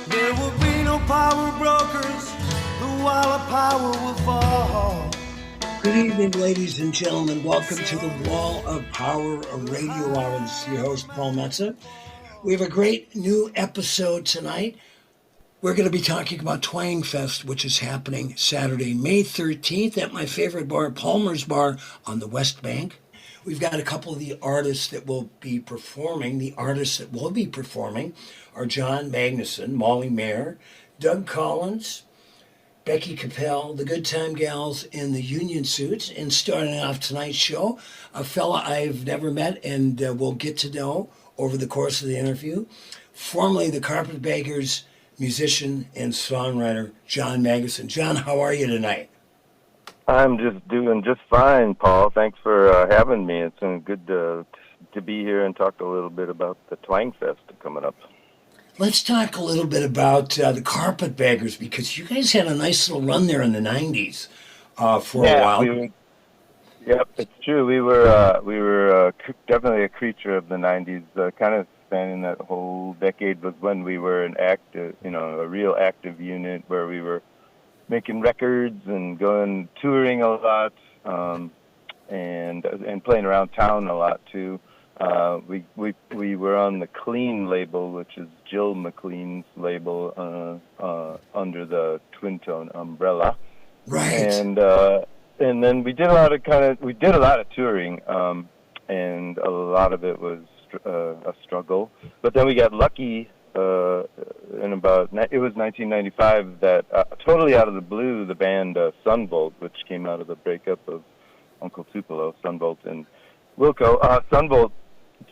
There will be no power brokers, the wall of power will fall. Good evening, ladies and gentlemen. Welcome to the Wall of Power, a radio hour. This is your host, Paul Metza. We have a great new episode tonight. We're going to be talking about Twangfest, which is happening Saturday, May 13th at my favorite bar, Palmers Bar on the West Bank. We've got a couple of the artists that will be performing. The artists that will be performing are John Magnuson, Molly Mayer, Doug Collins, Becky Capel, the Good Time Gals in the Union Suits, and starting off tonight's show, a fella I've never met and will get to know over the course of the interview, formerly the Carpetbaggers musician and songwriter, John Magnuson. John, how are you tonight? I'm just doing just fine, Paul. Thanks for having me. It's been good to be here and talk a little bit about the Twangfest coming up. Let's talk a little bit about the Carpetbaggers, because you guys had a nice little run there in the 90s for a while. Yep, it's true. We were definitely a creature of the 90s, kind of spanning that whole decade was when we were an active, a real active unit where we were making records and going touring a lot, and playing around town a lot too. We were on the Clean label, which is Jill McLean's label, under the Twin Tone umbrella. Right. And then we did a lot of touring, and a lot of it was a struggle. But then we got lucky it was 1995 that totally out of the blue, the band Sunvolt, which came out of the breakup of Uncle Tupelo, Sunvolt and Wilco, Sunvolt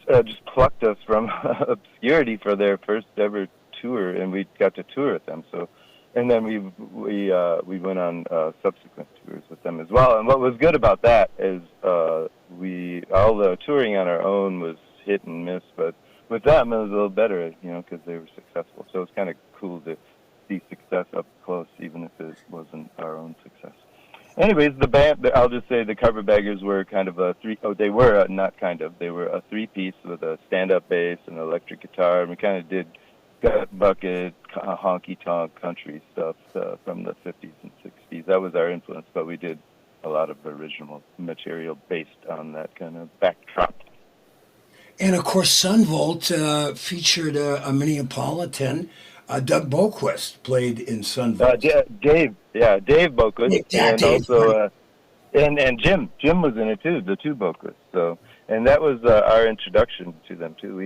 just plucked us from obscurity for their first ever tour, and we got to tour with them. So, and then we went on subsequent tours with them as well. And what was good about that is all the touring on our own was hit and miss, but with them it was a little better, because they were successful. So it's kind of cool to see success up close, even if it wasn't our own success. Anyways, the band, I'll just say the Carpetbaggers were kind of they were a three-piece with a stand-up bass and an electric guitar, and we kind of did gut bucket, honky-tonk country stuff from the 50s and 60s. That was our influence, but we did a lot of original material based on that kind of backdrop. And of course, Sunvolt featured a Minneapolitan. Doug Boquist played in Sunvolt. Dave Boquist, and also and Jim was in it too. The two Boquists. So, and that was our introduction to them too.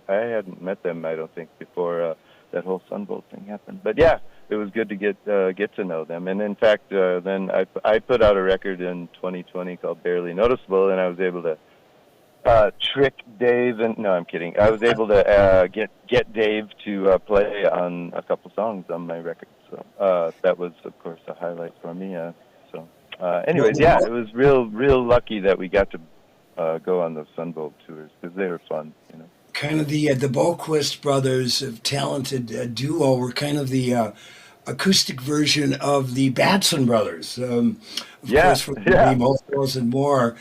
I hadn't met them, I don't think, before that whole Sunvolt thing happened. But yeah, it was good to get to know them. And in fact, then I put out a record in 2020 called Barely Noticeable, and I was able to trick Dave, and no, I'm kidding. I was able to get Dave to play on a couple songs on my record. So that was, of course, a highlight for me. Anyways, yeah, it was real lucky that we got to go on those Sunvolt tours because they were fun. Kind of the Boquist brothers, of talented duo, were kind of the acoustic version of the Batson brothers. Of course, for both girls and more.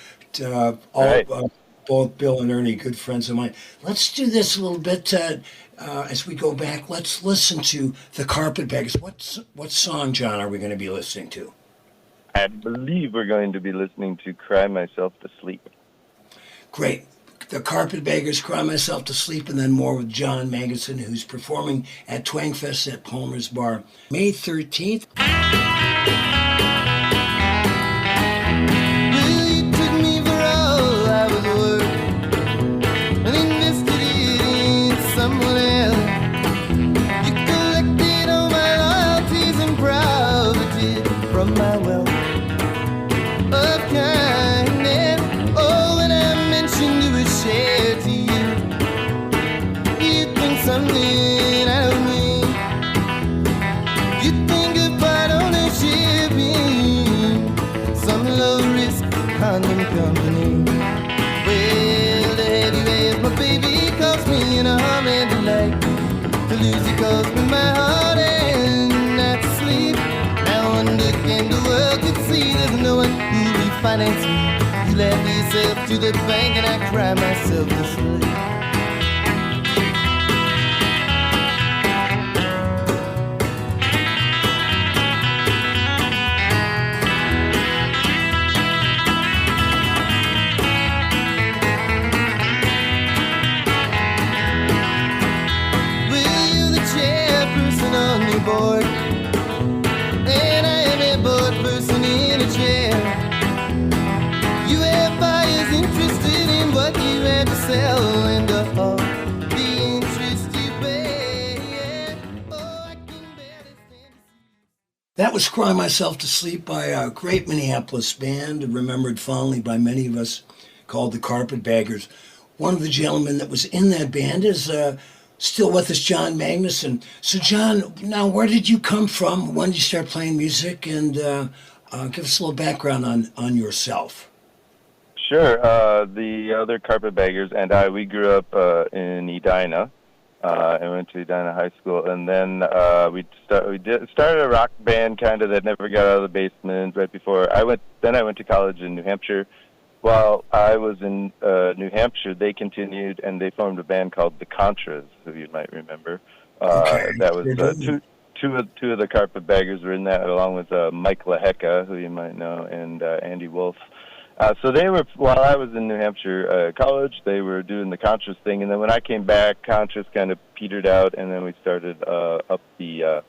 Both Bill and Ernie, good friends of mine. Let's do this a little bit as we go back. Let's listen to the Carpetbaggers. What song, John, are we going to be listening to? I believe we're going to be listening to Cry Myself to Sleep. Great. The Carpetbaggers, Cry Myself to Sleep, and then more with John Magnuson, who's performing at Twangfest at Palmers Bar, May 13th. My wealth of kindness. Oh, when I mentioned you would share to you, you think something out of me. You think of part ownership in some low risk condom company. Well, the heavy as my baby cost me in a harm and delight. To lose you cost me my heart and not to sleep. And the world could see there's no one who refinance me. You led yourself to the bank and I cry myself to sleep. board. And I am a bored person in a chair. UFI is interested in what you have to sell and all the interest you pay. Oh, I can barely stand. That was Cry Myself to Sleep by a great Minneapolis band, remembered fondly by many of us, called the Carpetbaggers. One of the gentlemen that was in that band is still with us, John Magnuson. So, John, now where did you come from? When did you start playing music? And give us a little background on yourself. Sure. The other Carpetbaggers and we grew up in Edina. I went to Edina High School, and then we started a rock band kind of that never got out of the basement. Right before I went to college in New Hampshire. While I was in New Hampshire, they continued and they formed a band called the Contras, who you might remember. That was two of the Carpetbaggers were in that, along with Mike LaHecca, who you might know, and Andy Wolf. So they were, while I was in New Hampshire college, they were doing the Contras thing, and then when I came back, Contras kind of petered out, and then we started up the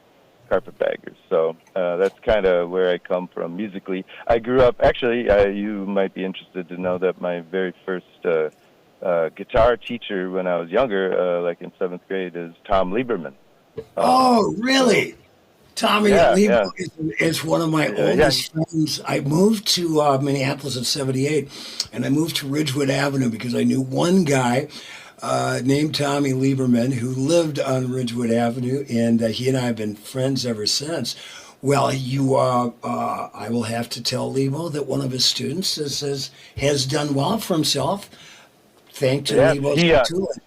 Carpetbaggers. So that's kind of where I come from musically. I grew up, actually, you might be interested to know that my very first guitar teacher when I was younger, like in 7th grade, is Tom Lieberman. Oh, really? Tommy Lieberman is one of my oldest friends. I moved to Minneapolis in 78, and I moved to Ridgewood Avenue because I knew one guy named Tommy Lieberman who lived on Ridgewood Avenue, and he and I have been friends ever since. Well, I will have to tell Lebo that one of his students has done well for himself, thanks to Lebo's tooling.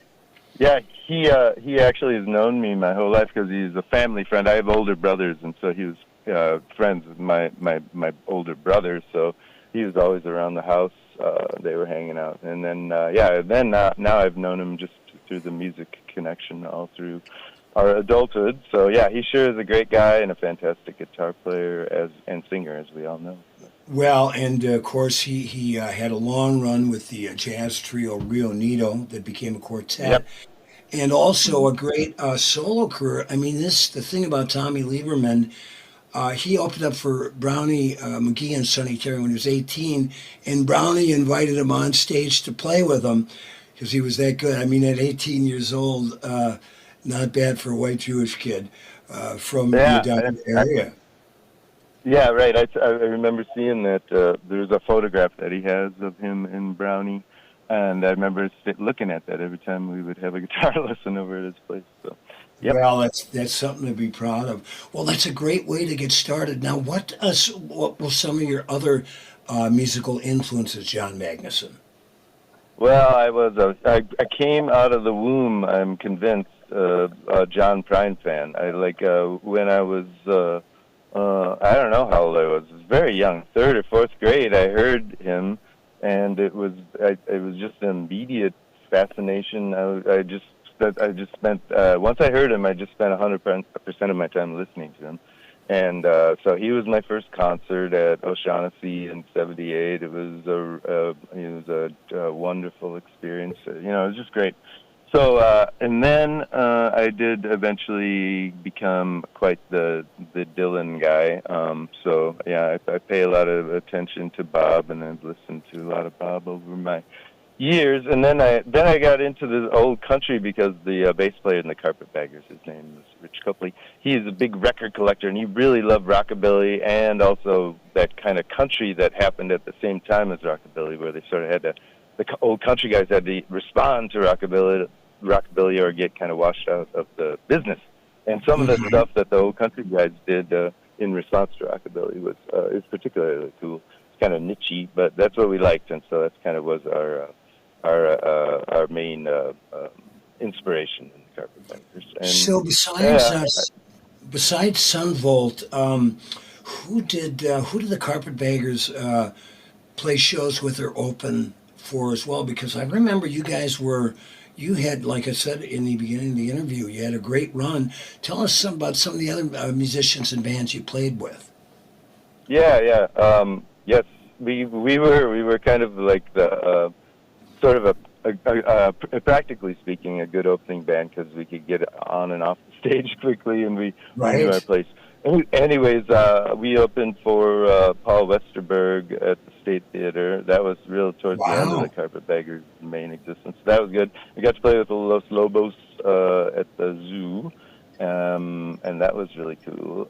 Yeah, he actually has known me my whole life because he's a family friend. I have older brothers, and so he was friends with my older brothers. So he was always around the house. They were hanging out, and then now I've known him just through the music connection all through our adulthood. So yeah, he sure is a great guy and a fantastic guitar player and singer, as we all know. Well, and of course he had a long run with the jazz trio Rio Nito that became a quartet. Yep. And also a great solo career. I mean, the thing about Tommy Lieberman, he opened up for Brownie McGee and Sonny Terry when he was 18, and Brownie invited him on stage to play with him because he was that good. I mean, at 18 years old, not bad for a white Jewish kid from the Edina area. Yeah, right. I remember seeing that there's a photograph that he has of him and Brownie. And I remember looking at that every time we would have a guitar lesson over at his place. So, yep. Well, that's something to be proud of. Well, that's a great way to get started. Now, what were some of your other musical influences, John Magnuson? Well, I came out of the womb, I'm convinced, a John Prine fan. When I was, I don't know how old I was very young, 3rd or 4th grade, I heard him. And it was just an immediate fascination. I just spent once I heard him, I just spent 100% of my time listening to him. And so he was my first concert at O'Shaughnessy in '78. It was a wonderful experience. It was just great. So and then I did eventually become quite the Dylan guy. So yeah, I pay a lot of attention to Bob, and I've listened to a lot of Bob over my years. And then I got into the old country because the bass player in the Carpetbaggers, his name was Rich Copley. He's a big record collector, and he really loved rockabilly and also that kind of country that happened at the same time as rockabilly, where they sort of had to. The old country guys had to respond to rockabilly or get kind of washed out of the business. And some of the stuff that the old country guys did in response to rockabilly is particularly cool. It's kind of niche-y, but that's what we liked, and so that kind of was our main inspiration in the Carpetbaggers. And so besides Sunvolt, who did the Carpetbaggers play shows with or open for as well? Because I remember you had, like I said in the beginning of the interview, you had a great run. Tell us about some of the other musicians and bands you played with. Yes, we were kind of like the sort of practically speaking, a good opening band because we could get on and off the stage quickly, and we knew our place. Anyways, we opened for Paul Westerberg at the State Theater. That was real towards the end of the Carpetbaggers' main existence. That was good. We got to play with the Los Lobos at the zoo, and that was really cool.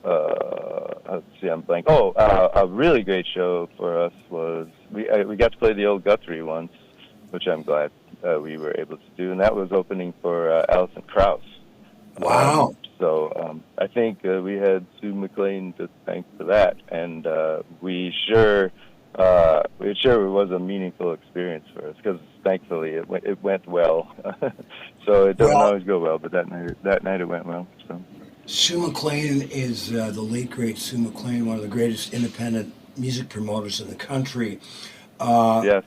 Let's see, I'm blank. A really great show for us was we got to play the old Guthrie once, which I'm glad we were able to do, and that was opening for Alison Krauss. Wow. So I think we had Sue McLean to thank for that, and it sure was a meaningful experience for us because thankfully it went well. So it doesn't always go well, but that night it went well. So Sue McLean is the late great Sue McLean, one of the greatest independent music promoters in the country. Yes.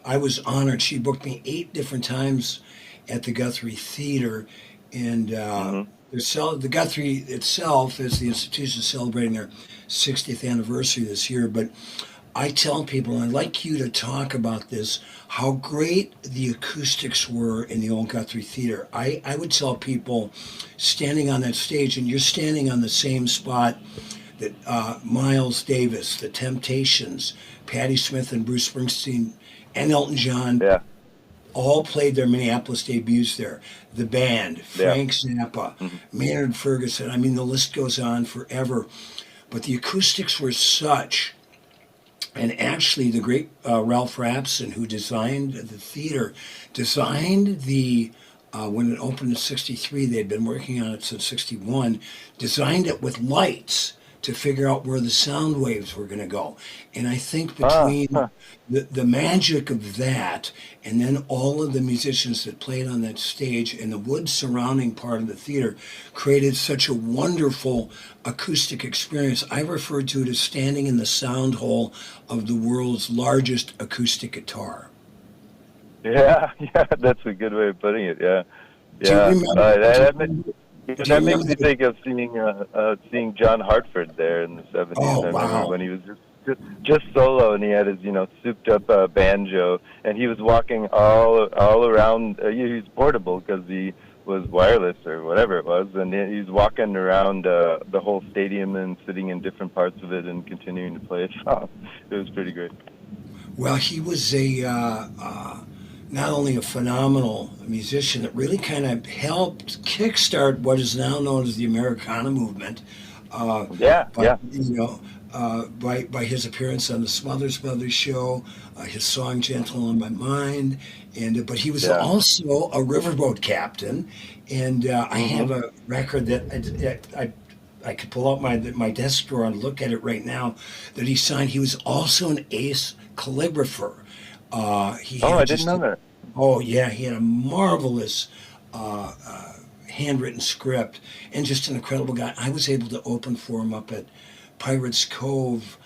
I was honored. She booked me 8 different times at the Guthrie Theater, and the Guthrie itself is the institution celebrating their 60th anniversary this year. But I tell people, and I'd like you to talk about this, how great the acoustics were in the old Guthrie Theater. I would tell people standing on that stage, and you're standing on the same spot that Miles Davis, The Temptations, Patti Smith and Bruce Springsteen, and Elton John all played their Minneapolis debuts there. The band, Frank Zappa, Maynard Ferguson. I mean, the list goes on forever. But the acoustics were such, and actually the great Ralph Rapson, who designed the theater, designed the, when it opened in 63, they'd been working on it since 61, designed it with lights to figure out where the sound waves were going to go. And I think between the magic of that and then all of the musicians that played on that stage and the wood surrounding part of the theater created such a wonderful acoustic experience. I refer to it as standing in the sound hole of the world's largest acoustic guitar. Yeah, that's a good way of putting it, yeah. Do you remember? That makes me think of seeing John Hartford there in the 70s. Oh, I remember wow. when he was just solo, and he had his souped up banjo, and he was walking all around. He was portable because he was wireless or whatever it was, and he's walking around the whole stadium and sitting in different parts of it and continuing to play his song. It was pretty great. Well, he was not only a phenomenal musician that really kind of helped kickstart what is now known as the Americana movement. By his appearance on the Smothers Brothers show, his song "Gentle on My Mind," but he was also a riverboat captain, and I have a record that I could pull out my desk drawer and look at it right now that he signed. He was also an ace calligrapher. I didn't know that. Oh, yeah, he had a marvelous handwritten script and just an incredible guy. I was able to open for him up at Pirates Cove,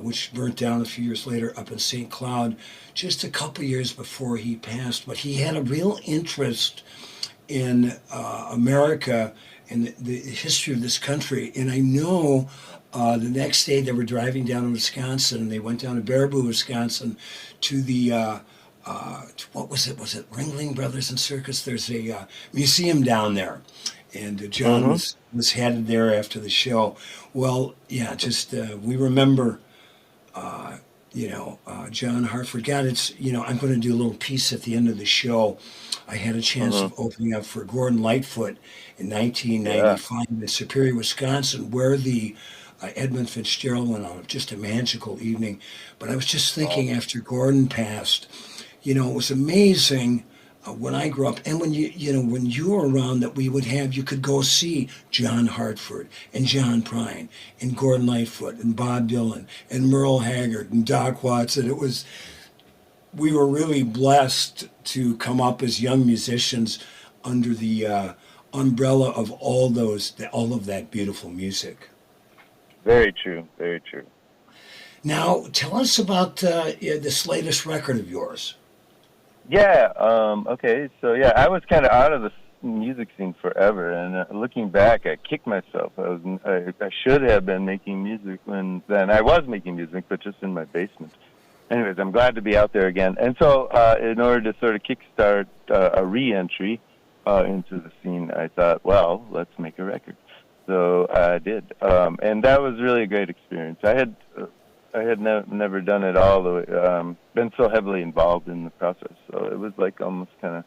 which burnt down a few years later up in St. Cloud, just a couple years before he passed. But he had a real interest in America and the history of this country. And I know the next day they were driving down to Wisconsin, and they went down to Baraboo, Wisconsin, to the what was it? Was it Ringling Brothers and Circus? There's a museum down there, and John was headed there after the show. Well, yeah, just we remember, John Hartford. God, it's I'm going to do a little piece at the end of the show. I had a chance of opening up for Gordon Lightfoot in 1995 in Superior, Wisconsin, where the Edmund Fitzgerald went on just a magical evening. But I was just thinking after Gordon passed, it was amazing when I grew up, and when you were around, that you could go see John Hartford and John Prine and Gordon Lightfoot and Bob Dylan and Merle Haggard and Doc Watson. We were really blessed to come up as young musicians under the umbrella of all of that beautiful music. Very true, very true. Now, tell us about this latest record of yours. Yeah, okay, so I was kind of out of the music scene forever, and looking back, I kicked myself. I should have been making music then. I was making music, but just in my basement. anyways, I'm glad to be out there again. And so, in order to sort of kickstart a re-entry into the scene, I thought, well, let's make a record. So I did, and that was really a great experience. I had never done it all the way, been so heavily involved in the process, so it was like almost kind of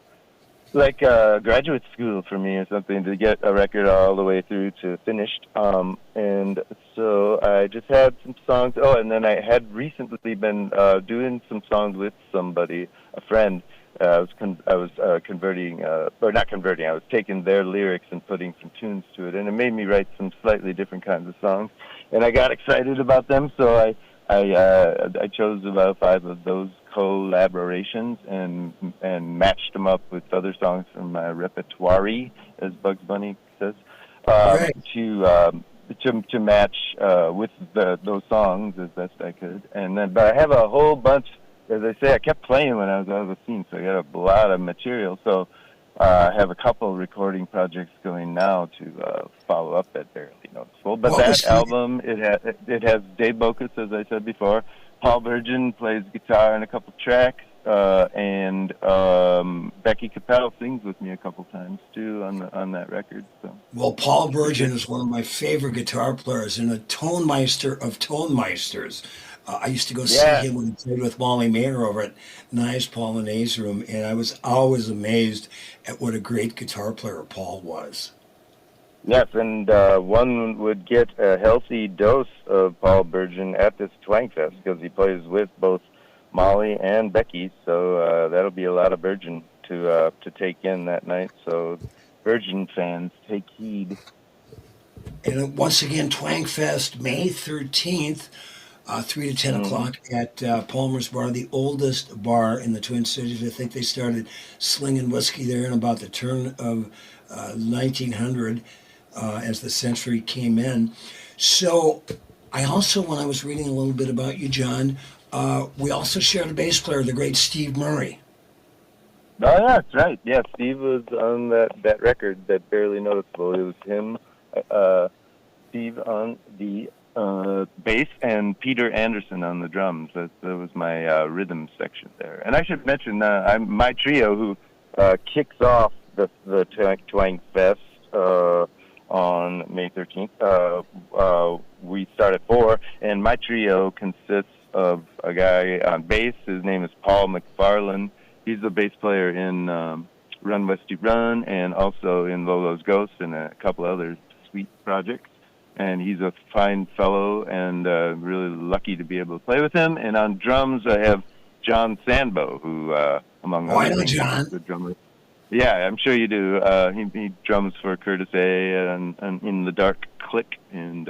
like graduate school for me or something, to get a record all the way through to finished. And so I just had some songs. Oh, and then I had recently been doing some songs with somebody, a friend. I was converting, or not converting. I was taking their lyrics and putting some tunes to it, and it made me write some slightly different kinds of songs. And I got excited about them, so I chose about 5 of those collaborations and matched them up with other songs from my repertoire, as Bugs Bunny says, Right. to match with those songs as best I could. And then, but I have a whole bunch. As I say, I kept playing when I was out of the scene, so I got a lot of material. So I have a couple recording projects going now to follow up that Barely Noticeable. But that album, it has Dave Bocas, as I said before. Paul Virgin plays guitar in a couple tracks, and Becky Capel sings with me a couple times too on that record. So. Well, Paul Virgin is one of my favorite guitar players and a tonemeister of tonemeisters. I used to go see him when he played with Molly Mayer over at Nye's Polonaise Room, and I was always amazed at what a great guitar player Paul was. Yes, and one would get a healthy dose of Paul Virgin at this Twangfest because he plays with both Molly and Becky, so that'll be a lot of Virgin to take in that night. So Virgin fans, take heed. And once again, Twangfest, May 13th, 3 to 10 o'clock at Palmers Bar, the oldest bar in the Twin Cities. I think they started slinging whiskey there in about the turn of 1900 as the century came in. So I also, when I was reading a little bit about you, John, we also shared a bass player, the great Steve Murray. Oh, yeah, that's right. Yeah, Steve was on that record, that Barely Noticeable. It was him, Steve on the bass, and Peter Anderson on the drums. That was my rhythm section there. And I should mention, my trio who kicks off the Twang Fest on May 13th. We start at 4, and my trio consists of a guy on bass. His name is Paul McFarlane. He's the bass player in Run Westy Run, and also in Lolo's Ghost, and a couple other sweet projects. And he's a fine fellow, and really lucky to be able to play with him. And on drums, I have John Sandbo, who, among other things, is a drummer. Yeah, I'm sure you do. He drums for Curtis A. and In the Dark Click and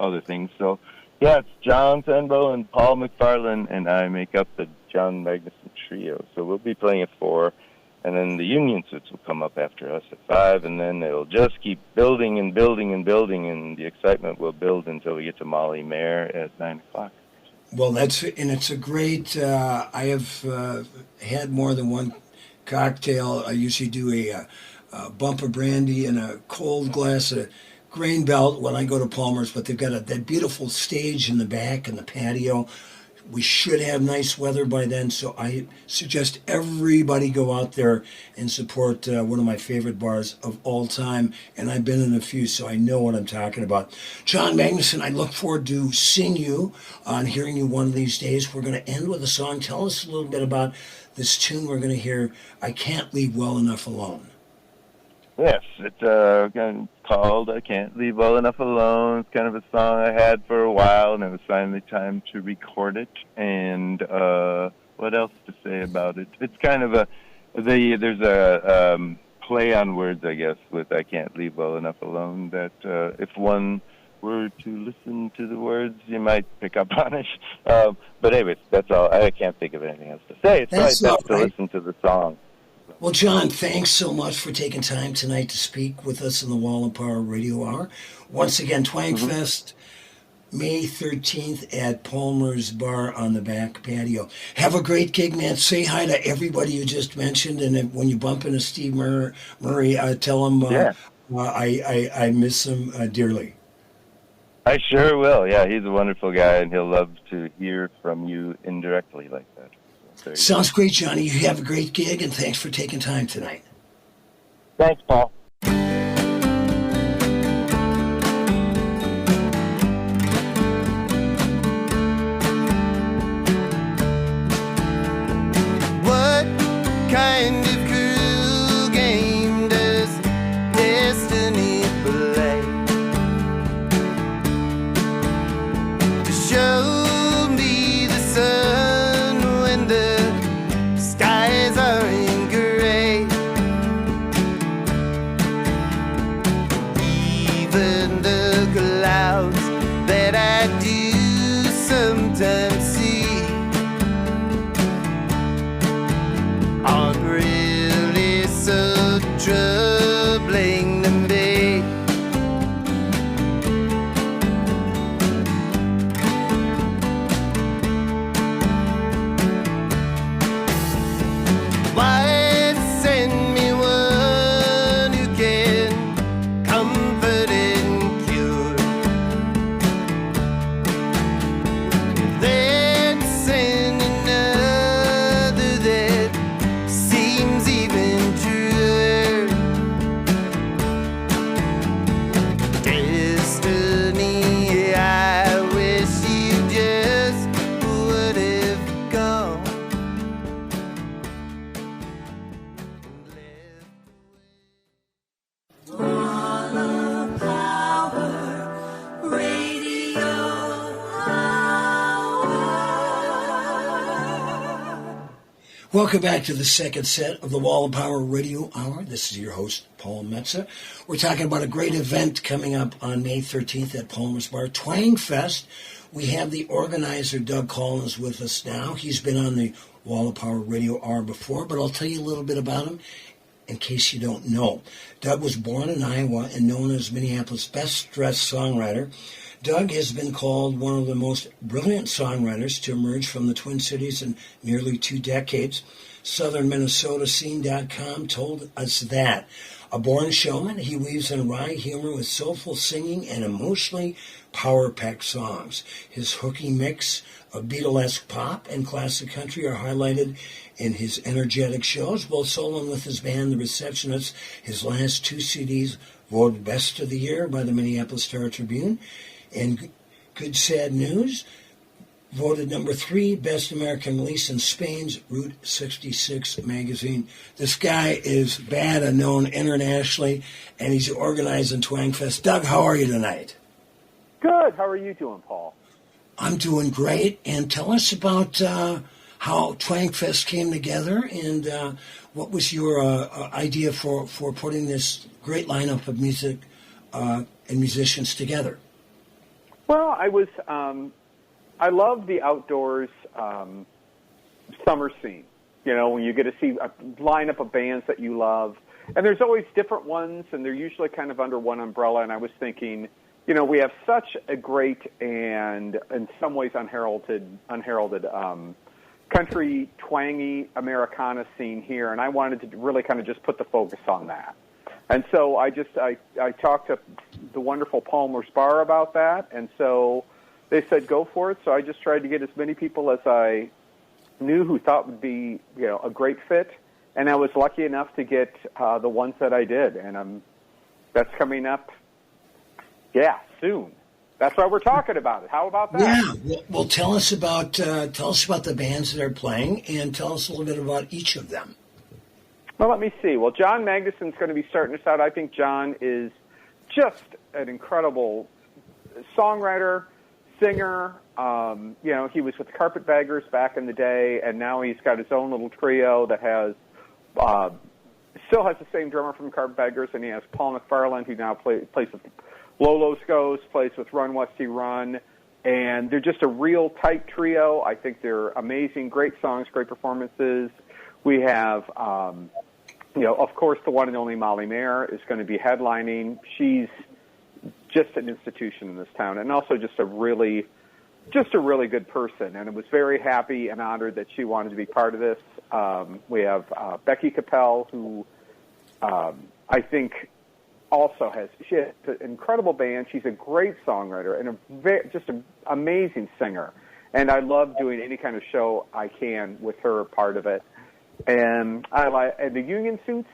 other things. So, yeah, it's John Sandbo and Paul McFarlane, and I make up the John Magnuson Trio. So we'll be playing at 4. And then the Union Suits will come up after us at 5, and then it'll just keep building and building and building, and the excitement will build until we get to Molly Mayer at 9 o'clock. Well, it's a great, I have had more than one cocktail. I usually do a bump of brandy and a cold glass of grain belt when I go to Palmer's, but they've got that beautiful stage in the back and the patio. We should have nice weather by then, so I suggest everybody go out there and support one of my favorite bars of all time, and I've been in a few, so I know what I'm talking about. John Magnuson, I look forward to seeing you and hearing you one of these days. We're going to end with a song. Tell us a little bit about this tune we're going to hear, I Can't Leave Well Enough Alone. Yes, it's called I Can't Leave Well Enough Alone. It's kind of a song I had for a while, and it was finally time to record it. And what else to say about it? It's kind of there's a play on words, I guess, with I Can't Leave Well Enough Alone, that if one were to listen to the words, you might pick up on it. But anyways, that's all. I can't think of anything else to say. It's probably best to listen to the song. Well, John, thanks so much for taking time tonight to speak with us in the Wall of Power Radio Hour. Once again, Twangfest, May 13th at Palmer's Bar on the back patio. Have a great gig, man. Say hi to everybody you just mentioned, and when you bump into Steve Murray, tell him I miss him dearly. I sure will. Yeah, he's a wonderful guy, and he'll love to hear from you indirectly like that. So Sounds great, Johnny. You have a great gig, and thanks for taking time tonight. Thanks, Paul. What kind of cruel game does destiny play to show me the sun when the skies are in gray? Even the clouds that I do sometimes see aren't really so troubling to me. Why send me one who can comfort and cure? Then send another that seems even truer. Destiny, I wish you just would have gone. Welcome back to the second set of the Wall of Power Radio Hour. This is your host, Paul Metza. We're talking about a great event coming up on May 13th at Palmers Bar, Twangfest. We have the organizer, Doug Collins, with us now. He's been on the Wall of Power Radio Hour before, but I'll tell you a little bit about him in case you don't know. Doug was born in Iowa and known as Minneapolis' best-dressed songwriter. Doug has been called one of the most brilliant songwriters to emerge from the Twin Cities in nearly 2 decades. SouthernMinnesotaScene.com told us that. A born showman, he weaves in wry humor with soulful singing and emotionally power-packed songs. His hooky mix of Beatlesque pop and classic country are highlighted in his energetic shows, both solo and with his band, the Receptionists. His last 2 CDs voted Best of the Year by the Minneapolis Star-Tribune. And Good Sad News voted number 3 Best American Release in Spain's Route 66 magazine. This guy is bad and known internationally, and he's organizing Twangfest. Doug, how are you tonight? Good. How are you doing, Paul? I'm doing great. And tell us about how Twangfest came together, and what was your idea for putting this great lineup of music and musicians together? Well, I love the outdoors summer scene. You know, when you get to see a lineup of bands that you love. And there's always different ones, and they're usually kind of under one umbrella. And I was thinking, you know, we have such a great and in some ways unheralded country, twangy Americana scene here, and I wanted to really kind of just put the focus on that. And so I talked to the wonderful Palmers Bar about that, and so they said go for it. So I just tried to get as many people as I knew who thought would be, you know, a great fit, and I was lucky enough to get the ones that I did, and that's coming up, soon. That's why we're talking about it. How about that? Yeah. Well, tell us about the bands that are playing, and tell us a little bit about each of them. Well, let me see. Well, John Magnuson's going to be starting us out. I think John is just an incredible songwriter, singer. You know, he was with Carpetbaggers back in the day, and now he's got his own little trio that has still has the same drummer from Carpetbaggers, and he has Paul McFarland, who now plays with Lolo Scos, plays with Run Westy Run, and they're just a real tight trio. I think they're amazing, great songs, great performances. We have, you know, of course, the one and only Molly Mayer is going to be headlining. She's just an institution in this town, and also just a really good person. And I was very happy and honored that she wanted to be part of this. We have Becky Capel, who I think she has an incredible band. She's a great songwriter and just an amazing singer. And I love doing any kind of show I can with her part of it. And and the Union Suits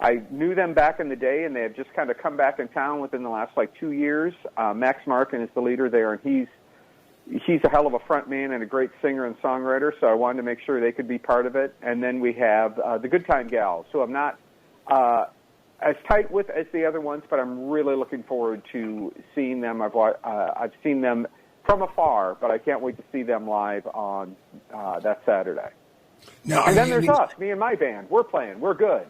I knew them back in the day, and they have just kind of come back in town within the last 2 years. Max Markin is the leader there, and he's a hell of a front man and a great singer and songwriter, so I wanted to make sure they could be part of it. And then we have the Good Time Gals, so I'm not as tight with as the other ones, but I'm really looking forward to seeing them. I've seen them from afar, but I can't wait to see them live on that Saturday. Now, and then there's us, me and my band. We're playing. We're good.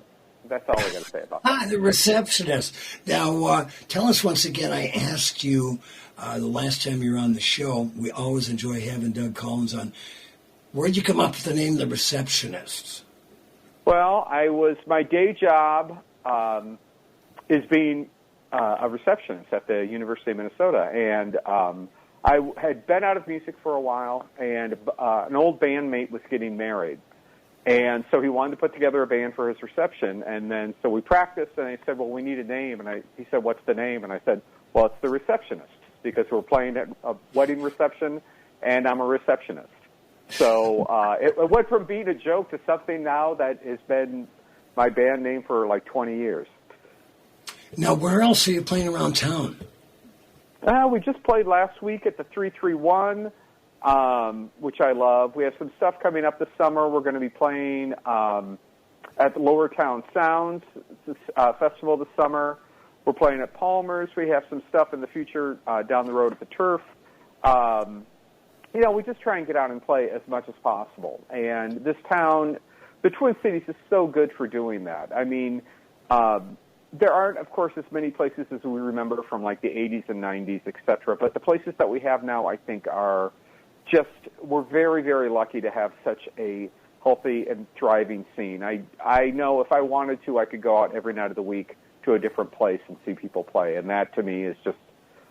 That's all I got to say about that. The Receptionists. Now, tell us once again, I asked you the last time you were on the show, we always enjoy having Doug Collins on. Where'd you come up with the name The Receptionists? Well, my day job is being a receptionist at the University of Minnesota, and I had been out of music for a while, and an old bandmate was getting married. And so he wanted to put together a band for his reception, and then so we practiced, and I said, well, we need a name, and he said, what's the name? And I said, well, it's The Receptionists, because we're playing at a wedding reception, and I'm a receptionist. So it went from being a joke to something now that has been my band name for 20 years. Now, where else are you playing around town? We just played last week at the 331. Which I love. We have some stuff coming up this summer. We're going to be playing at the Lower Town Sounds festival this summer. We're playing at Palmers. We have some stuff in the future down the road at the Turf. We just try and get out and play as much as possible. And this town, the Twin Cities, is so good for doing that. I mean, there aren't, of course, as many places as we remember from the 80s and 90s, et cetera. But the places that we have now, I think, are we're very, very lucky to have such a healthy and thriving scene. I know if I wanted to, I could go out every night of the week to a different place and see people play. And that, to me, is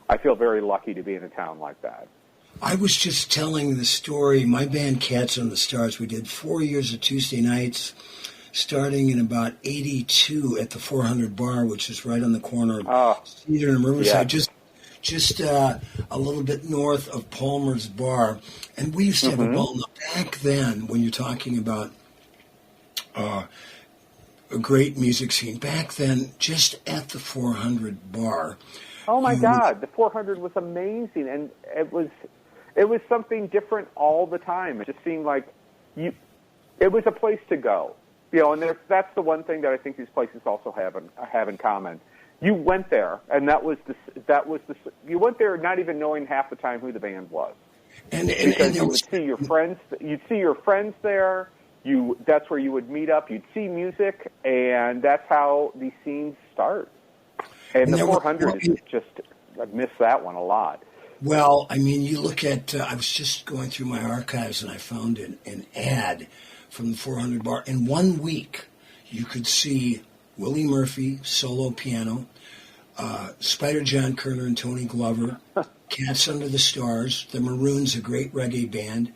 I feel very lucky to be in a town like that. I was just telling the story. My band, Cats on the Stars, we did 4 years of Tuesday nights, starting in about 82 at the 400 Bar, which is right on the corner of Cedar and Riverside. Yeah. Just a little bit north of Palmers Bar. And we used to have a ball. Now, back then, when you're talking about a great music scene, back then, just at the 400 Bar. Oh, my God. The 400 was amazing. And it was something different all the time. It just seemed like it was a place to go. And that's the one thing that I think these places also have in common. You went there, and you went there not even knowing half the time who the band was. Because you would see your friends. You'd see your friends there. That's where you would meet up. You'd see music, and that's how these scenes start. And the 400 is I miss that one a lot. Well, I mean, you look at. I was just going through my archives, and I found an ad from the 400 Bar. In 1 week, you could see Willie Murphy, solo piano, Spider John Kerner and Tony Glover, Cats Under the Stars, the Maroons, a great reggae band,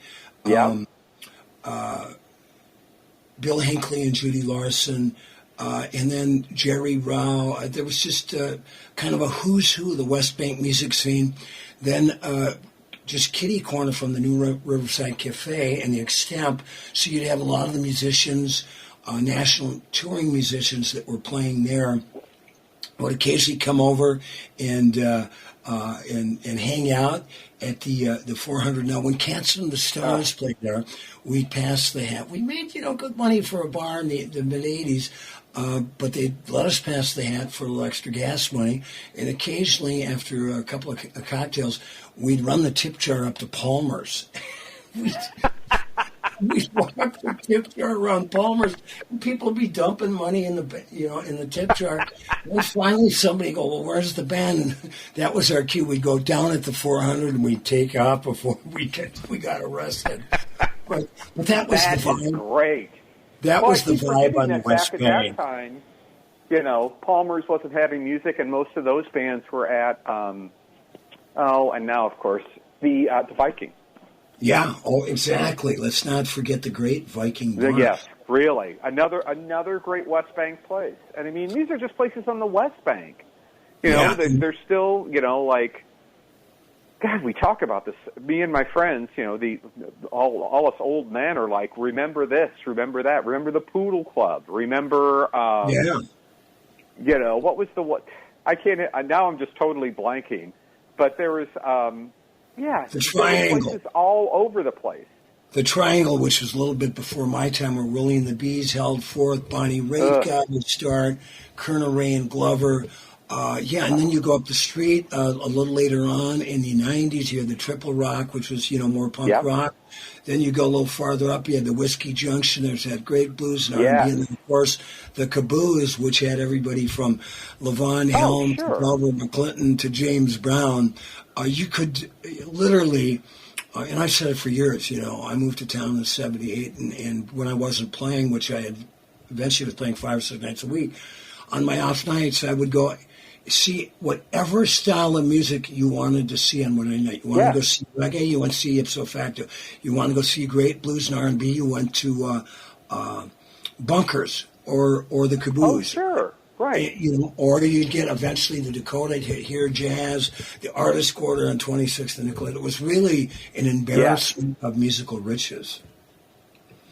Bill Hinckley and Judy Larson, and then Jerry Rao. There was just kind of a who's who of the West Bank music scene. Then just kitty corner from the new Riverside Cafe and the Extemp, so you'd have a lot of the musicians, national touring musicians that were playing there would occasionally come over and hang out at the 400. Now, when Cats and the Stars played there, we'd pass the hat. We made good money for a bar in the mid '80s, but they let us pass the hat for a little extra gas money. And occasionally, after a couple of cocktails, we'd run the tip jar up to Palmer's. We'd walk the tip jar around Palmer's, and people would be dumping money in the tip jar. And finally, somebody would go, well, where's the band? And that was our cue. We'd go down at the 400 and we'd take off before we got arrested. But that was the vibe. Great. That was the vibe on the West Bank. At that time, Palmer's wasn't having music, and most of those bands were at, and now, of course, the Viking. Yeah, exactly. Let's not forget the great Viking bar. Yes, Really, another great West Bank place. And I mean, these are just places on the West Bank. You know, they're still, you know, like, God, we talk about this. Me and my friends, you know, all us old men are like, remember this, remember that, remember the Poodle Club, remember, you know, what I can't, now I'm just totally blanking, but there was, the Triangle. Places all over the place. The Triangle, which was a little bit before my time, where Willie and the Bees held forth, Bonnie Raitt got the start, Colonel Ray and Glover. And then you go up the street a little later on in the 90s, you had the Triple Rock, which was, you know, more punk rock. Then you go a little farther up, you had the Whiskey Junction, there's that great blues and R&B, and then, of course, the Caboose, which had everybody from Levon Helm to Melvin McClinton to James Brown. You could literally... and I've said it for years, you know, I moved to town in '78, and when I wasn't playing, which I had eventually was playing 5 or 6 nights a week, on my off nights, I would go see whatever style of music you wanted to see on one night. You wanted to go see reggae, you went to see ipso facto. You want to go see great blues and R&B, you went to Bunkers or the Caboose. Oh, sure. Right. You know, or you'd get eventually the Dakota, hear jazz, the Artist Quarter on 26th and Nicollet. It was really an embarrassment of musical riches.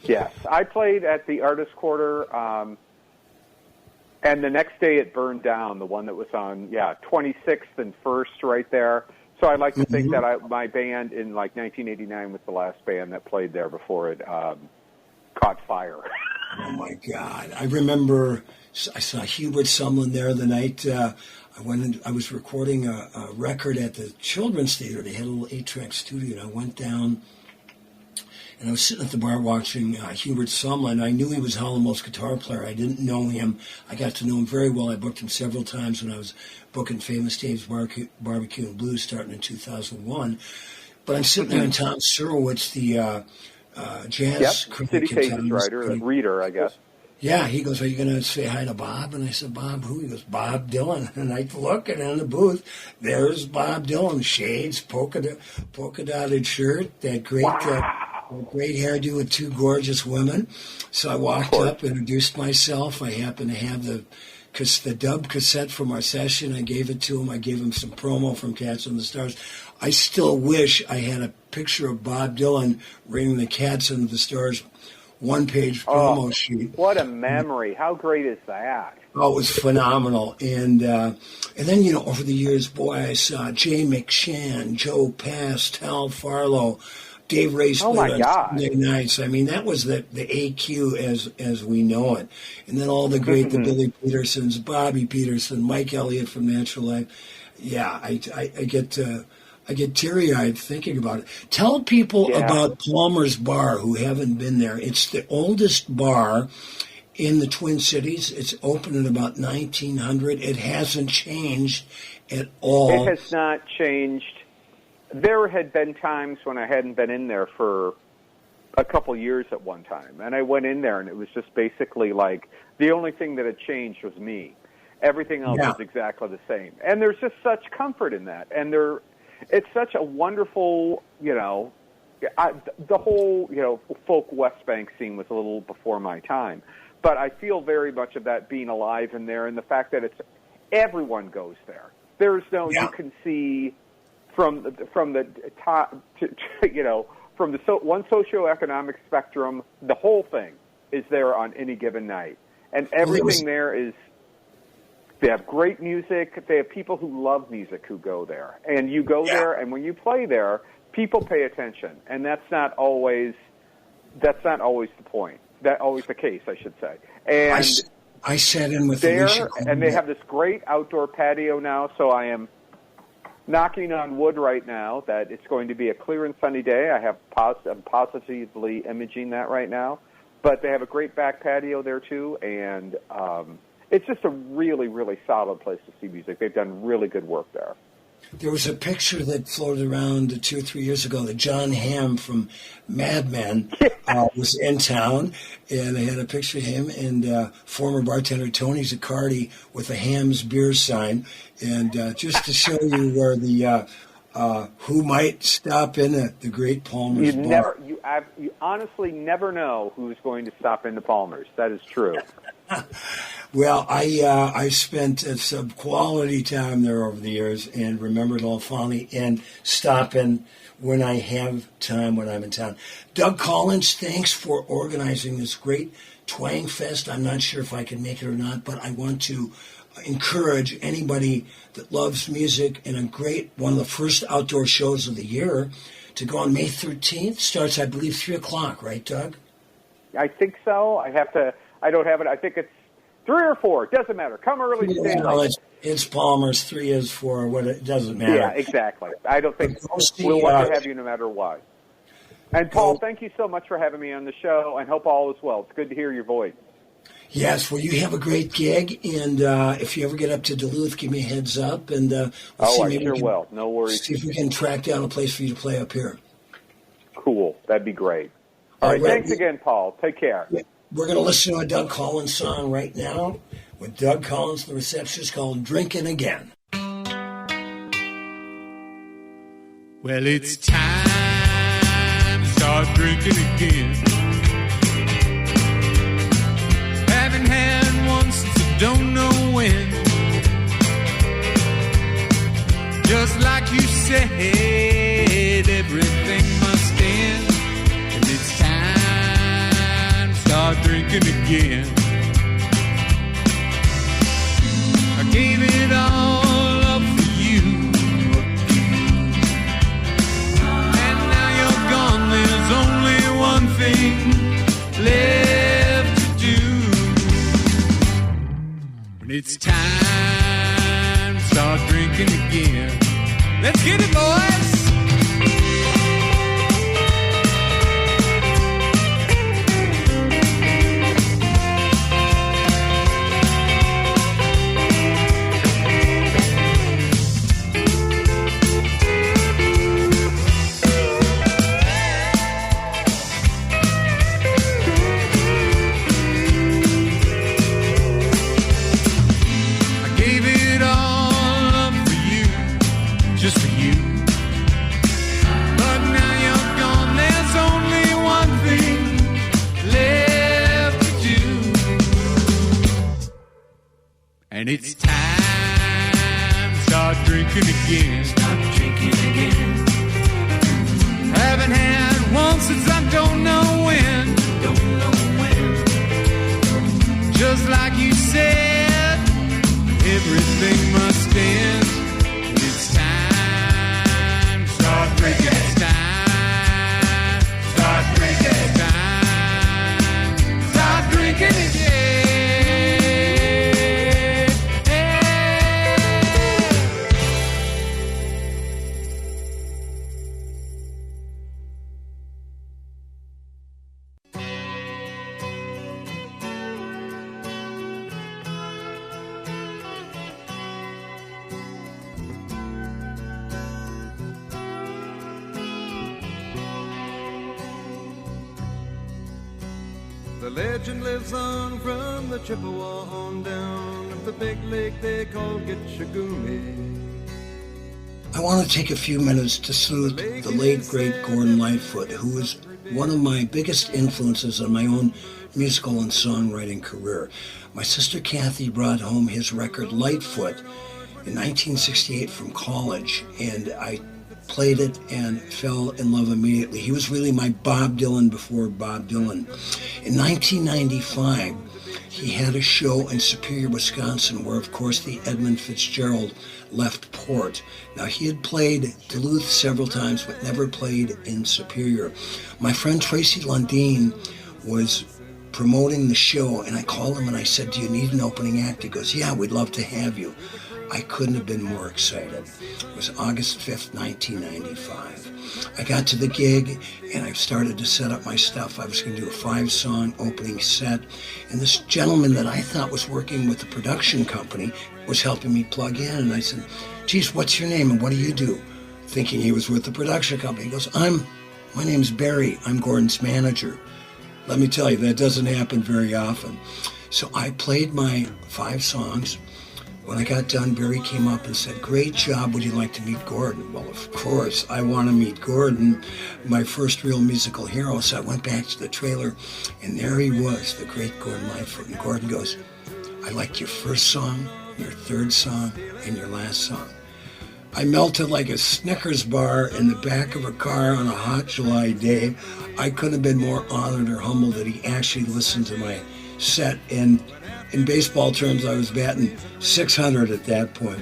Yes. I played at the Artist Quarter, and the next day it burned down, the one that was on, 26th and 1st right there. So I like to think that my band in, like, 1989 was the last band that played there before it caught fire. Oh, my God. I remember... I saw Hubert Sumlin there the night I was recording a record at the Children's Theater. They had a little 8-track studio, and I went down, and I was sitting at the bar watching Hubert Sumlin. I knew he was Howlin' Wolf's guitar player. I didn't know him. I got to know him very well. I booked him several times when I was booking Famous Dave's Barbecue and Blues starting in 2001. But I'm sitting there, and Tom Surowitz, the jazz critic, City Pages writer, the reader, I guess. Yeah, he goes, are you going to say hi to Bob? And I said, Bob who? He goes, Bob Dylan. And I look, and in the booth, there's Bob Dylan, shades, polka dotted shirt, that great great hairdo with 2 gorgeous women. So I walked up, introduced myself. I happened to have the dub cassette from our session. I gave it to him. I gave him some promo from Cats on the Stars. I still wish I had a picture of Bob Dylan ringing the Cats on the Stars one-page promo sheet. What a memory. How great is that? Oh, it was phenomenal. And then, you know, over the years, boy, I saw Jay McShann, Joe Pass, Tal Farlow, Dave Ray on Sunday nights. I mean, that was the AQ as we know it. And then all the great, the Billy Petersons, Bobby Peterson, Mike Elliott from Natural Life. Yeah, I get teary-eyed thinking about it. Tell people about Palmers Bar who haven't been there. It's the oldest bar in the Twin Cities. It's opened in about 1900. It hasn't changed at all. It has not changed. There had been times when I hadn't been in there for a couple years at one time. And I went in there, and it was just basically like the only thing that had changed was me. Everything else was exactly the same. And there's just such comfort in that. And it's such a wonderful, you know, the whole, you know, folk West Bank scene was a little before my time. But I feel very much of that being alive in there, and the fact that everyone goes there. There's no, you can see from the top, you know, from the one socioeconomic spectrum, the whole thing is there on any given night. And everything there is, they have great music. They have people who love music who go there. And you go there, and when you play there, people pay attention. And that's not always the point. That's always the case, I should say. And I sat in with there, Alicia, and they have this great outdoor patio now, so I am knocking on wood right now that it's going to be a clear and sunny day. I'm positively imaging that right now. But they have a great back patio there, too, and it's just a really, really solid place to see music. They've done really good work there. There was a picture that floated around 2 or 3 years ago that John Hamm from Mad Men was in town, and they had a picture of him and former bartender Tony Zaccardi with a Hamm's beer sign. And just to show you where the who might stop in at the Great Palmers Bar. You honestly never know who's going to stop into Palmers. That is true. Well, I spent some quality time there over the years and remember it all fondly and stop in when I have time when I'm in town. Doug Collins, thanks for organizing this great Twangfest. I'm not sure if I can make it or not, but I want to encourage anybody that loves music and one of the first outdoor shows of the year to go on May 13th. Starts, I believe, 3 o'clock, right, Doug? I think so. I don't have it. I think it's 3 or 4. It doesn't matter. Come early, stay late. It's Palmers. 3 is 4. It doesn't matter. Yeah, exactly. I don't think we'll want to have you no matter what. And Paul, thank you so much for having me on the show, and hope all is well. It's good to hear your voice. Yes, well, you have a great gig, and if you ever get up to Duluth, give me a heads up, and I sure will. No worries. See if we can track down a place for you to play up here. Cool. That'd be great. All right. Thanks again, Paul. Take care. Yeah. We're going to listen to a Doug Collins song right now with Doug Collins, the Receptionists, called Drinking Again. Well, it's time to start drinking again. Haven't had one since I don't know when. Just like you said, everything must end. And it's time to start drinking again. I gave it all up for you, and now you're gone. There's only one thing left to do. And it's time to start drinking again. Let's get it, boys. And it's time to start drinking again. Start drinking again. Haven't had one since I don't know when. Don't know when. Just like you said, everything must end. And it's time to start drinking. It's time to start drinking. It's time to start drinking again. The legend lives on from the Chippewa on down of the big lake they call Gitchagumi. I want to take a few minutes to salute the late, great Gordon Lightfoot, who was one of my biggest influences on my own musical and songwriting career. My sister Kathy brought home his record Lightfoot in 1968 from college, and I played it and fell in love immediately. He was really my Bob Dylan before Bob Dylan. In 1995, he had a show in Superior, Wisconsin, where, of course, the Edmund Fitzgerald left port. Now, he had played Duluth several times, but never played in Superior. My friend Tracy Lundeen was promoting the show, and I called him and I said, "Do you need an opening act?" He goes, "Yeah, we'd love to have you." I couldn't have been more excited. It was August 5th, 1995. I got to the gig and I started to set up my stuff. I was going to do a 5-song opening set. And this gentleman that I thought was working with the production company was helping me plug in. And I said, "Geez, what's your name and what do you do?" Thinking he was with the production company. He goes, my name's Barry. I'm Gordon's manager. Let me tell you, that doesn't happen very often. So I played my 5 songs. When I got done, Barry came up and said, "Great job, would you like to meet Gordon?" Well, of course, I want to meet Gordon, my first real musical hero. So I went back to the trailer, and there he was, the great Gordon Lightfoot. And Gordon goes, "I liked your first song, your third song, and your last song." I melted like a Snickers bar in the back of a car on a hot July day. I couldn't have been more honored or humbled that he actually listened to my set. And in baseball terms, I was batting 600 at that point.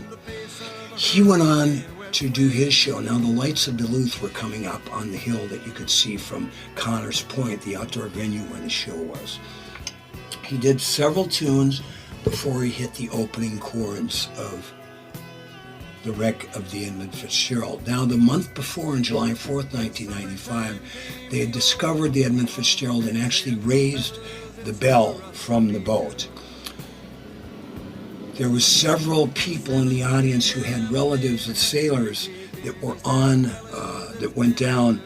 He went on to do his show. Now, the lights of Duluth were coming up on the hill that you could see from Connors Point, the outdoor venue where the show was. He did several tunes before he hit the opening chords of The Wreck of the Edmund Fitzgerald. Now, the month before, on July 4th, 1995, they had discovered the Edmund Fitzgerald and actually raised the bell from the boat. There were several people in the audience who had relatives of sailors that were that went down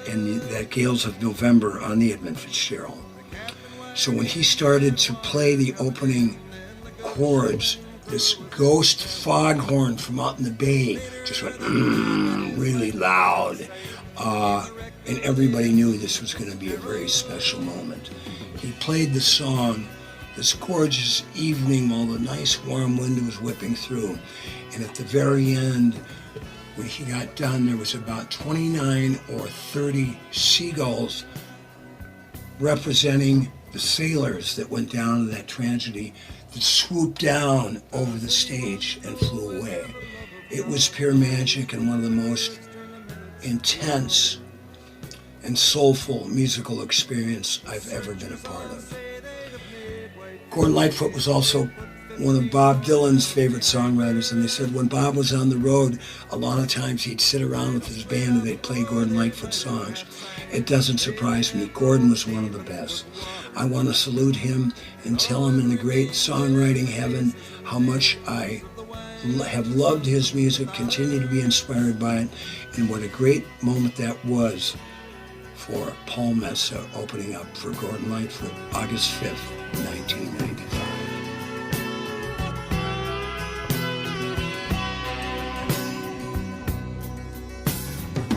in that gales of November on the Edmund Fitzgerald. So when he started to play the opening chords, this ghost foghorn from out in the bay just went really loud. And everybody knew this was going to be a very special moment. He played the song this gorgeous evening while the nice warm wind was whipping through. And at the very end, when he got done, there was about 29 or 30 seagulls representing the sailors that went down in that tragedy that swooped down over the stage and flew away. It was pure magic and one of the most intense and soulful musical experience I've ever been a part of. Gordon Lightfoot was also one of Bob Dylan's favorite songwriters, and they said when Bob was on the road, a lot of times he'd sit around with his band and they'd play Gordon Lightfoot songs. It doesn't surprise me. Gordon was one of the best. I want to salute him and tell him in the great songwriting heaven how much I have loved his music, continue to be inspired by it, and what a great moment that was for Paul Messa opening up for Gordon Lightfoot, August 5th, 1995.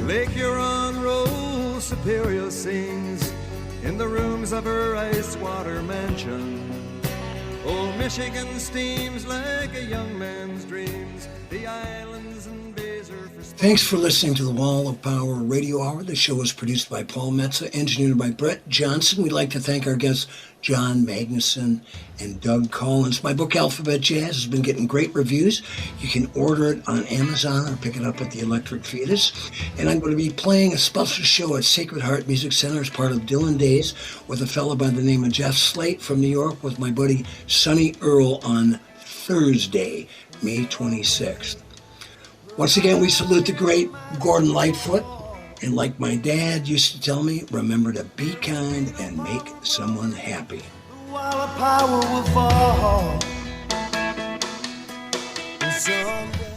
Lake Huron Road, Superior sings in the rooms of her ice-water mansion. Old Michigan steams like a young man's dreams. The islands and bays are for... Thanks for listening to the Wall of Power Radio Hour. The show was produced by Paul Metza, engineered by Brett Johnson. We'd like to thank our guests John Magnuson and Doug Collins. My book, Alphabet Jazz, has been getting great reviews. You can order it on Amazon or pick it up at the Electric Fetus. And I'm going to be playing a special show at Sacred Heart Music Center as part of Dylan Days with a fellow by the name of Jeff Slate from New York with my buddy Sonny Earl on Thursday, May 26th. Once again, we salute the great Gordon Lightfoot. And like my dad used to tell me, remember to be kind and make someone happy. While the power will fall, and someday